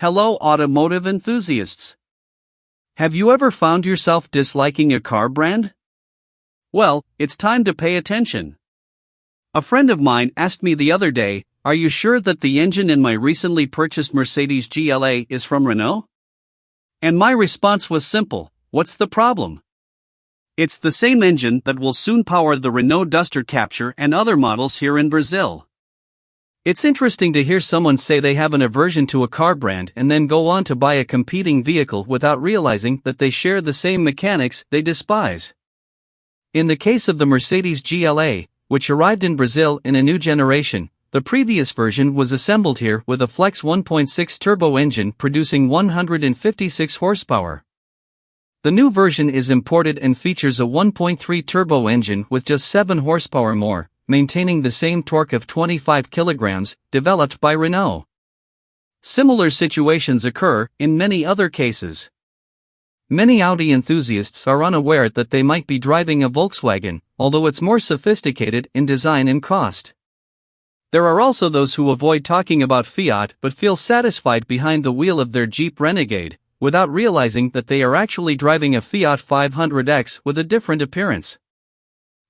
Hello, automotive enthusiasts. Have you ever found yourself disliking a car brand? Well, it's time to pay attention. A friend of mine asked me the other day, "Are you sure that the engine in my recently purchased Mercedes GLA is from Renault?" And my response was simple: what's the problem? It's the same engine that will soon power the Renault Duster Capture and other models here in Brazil. It's interesting to hear someone say they have an aversion to a car brand and then go on to buy a competing vehicle without realizing that they share the same mechanics they despise. In the case of the Mercedes GLA, which arrived in Brazil in a new generation, the previous version was assembled here with a flex 1.6 turbo engine producing 156 horsepower. The new version is imported and features a 1.3 turbo engine with just 7 horsepower more, maintaining the same torque of 25 kilograms, developed by Renault. Similar situations occur in many other cases. Many Audi enthusiasts are unaware that they might be driving a Volkswagen, although it's more sophisticated in design and cost. There are also those who avoid talking about Fiat but feel satisfied behind the wheel of their Jeep Renegade, without realizing that they are actually driving a Fiat 500X with a different appearance.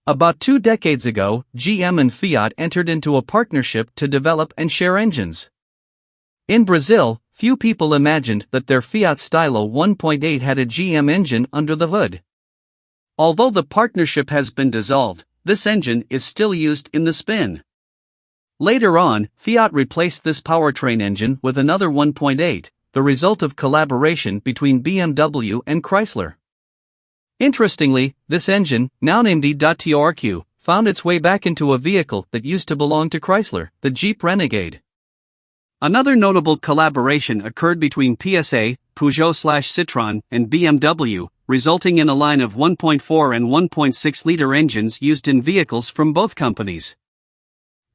About 2 decades ago, GM and Fiat entered into a partnership to develop and share engines. In Brazil, few people imagined that their Fiat Stilo 1.8 had a GM engine under the hood. Although the partnership has been dissolved, this engine is still used in the Spin. Later on, Fiat replaced this powertrain engine with another 1.8, the result of collaboration between BMW and Chrysler. Interestingly, this engine, now named E.TORQ, found its way back into a vehicle that used to belong to Chrysler, the Jeep Renegade. Another notable collaboration occurred between PSA, Peugeot/Citroën, and BMW, resulting in a line of 1.4 and 1.6-liter engines used in vehicles from both companies.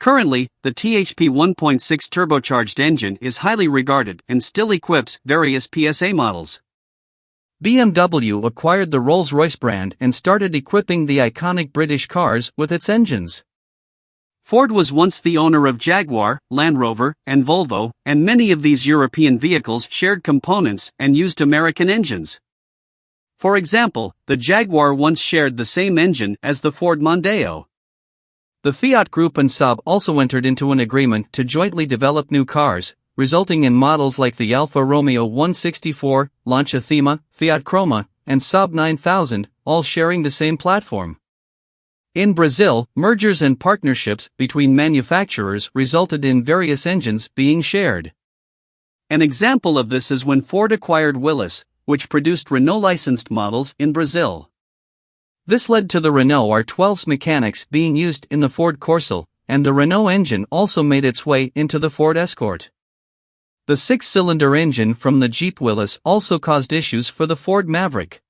Currently, the THP 1.6 turbocharged engine is highly regarded and still equips various PSA models. BMW acquired the Rolls-Royce brand and started equipping the iconic British cars with its engines. Ford was once the owner of Jaguar, Land Rover, and Volvo, and many of these European vehicles shared components and used American engines. For example, the Jaguar once shared the same engine as the Ford Mondeo. The Fiat Group and Saab also entered into an agreement to jointly develop new cars, resulting in models like the Alfa Romeo 164, Lancia Thema, Fiat Croma, and Saab 9000, all sharing the same platform. In Brazil, mergers and partnerships between manufacturers resulted in various engines being shared. An example of this is when Ford acquired Willys, which produced Renault-licensed models in Brazil. This led to the Renault R12's mechanics being used in the Ford Corsa, and the Renault engine also made its way into the Ford Escort. The 6-cylinder engine from the Jeep Willys also caused issues for the Ford Maverick.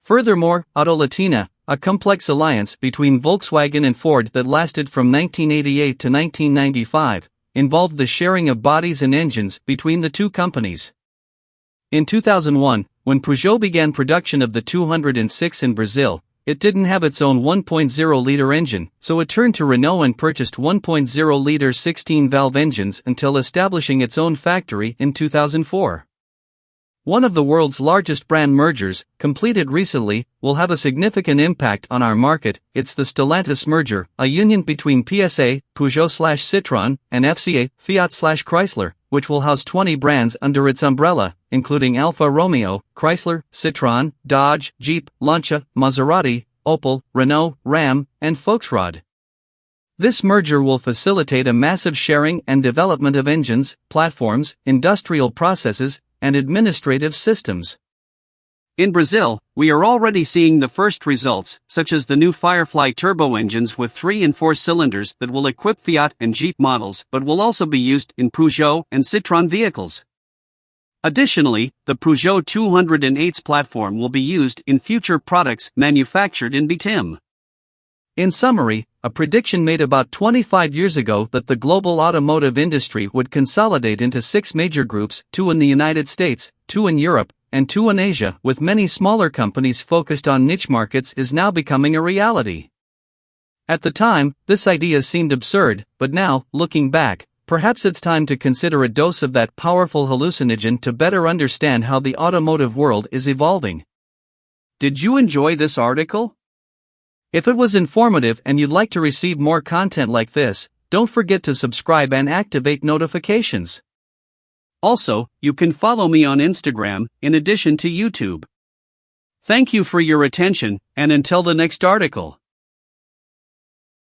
Furthermore, Auto Latina, a complex alliance between Volkswagen and Ford that lasted from 1988 to 1995, involved the sharing of bodies and engines between the two companies. In 2001, when Peugeot began production of the 206 in Brazil, it didn't have its own 1.0-liter engine, so it turned to Renault and purchased 1.0-liter 16-valve engines until establishing its own factory in 2004. One of the world's largest brand mergers, completed recently, will have a significant impact on our market. It's the Stellantis merger, a union between PSA, Peugeot/Citroën, and FCA, Fiat/Chrysler, which will house 20 brands under its umbrella, including Alfa Romeo, Chrysler, Citroën, Dodge, Jeep, Lancia, Maserati, Opel, Renault, Ram, and Volkswagen. This merger will facilitate a massive sharing and development of engines, platforms, industrial processes, and administrative systems. In Brazil, we are already seeing the first results, such as the new Firefly turbo engines with 3 and 4 cylinders that will equip Fiat and Jeep models but will also be used in Peugeot and Citroën vehicles. Additionally, the Peugeot 208's platform will be used in future products manufactured in Bitim. In summary, a prediction made about 25 years ago that the global automotive industry would consolidate into 6 major groups, 2 in the United States, 2 in Europe, and 2 in Asia, with many smaller companies focused on niche markets, is now becoming a reality. At the time, this idea seemed absurd, but now, looking back, perhaps it's time to consider a dose of that powerful hallucinogen to better understand how the automotive world is evolving. Did you enjoy this article? If it was informative and you'd like to receive more content like this, don't forget to subscribe and activate notifications. Also, you can follow me on Instagram, in addition to YouTube. Thank you for your attention, and until the next article.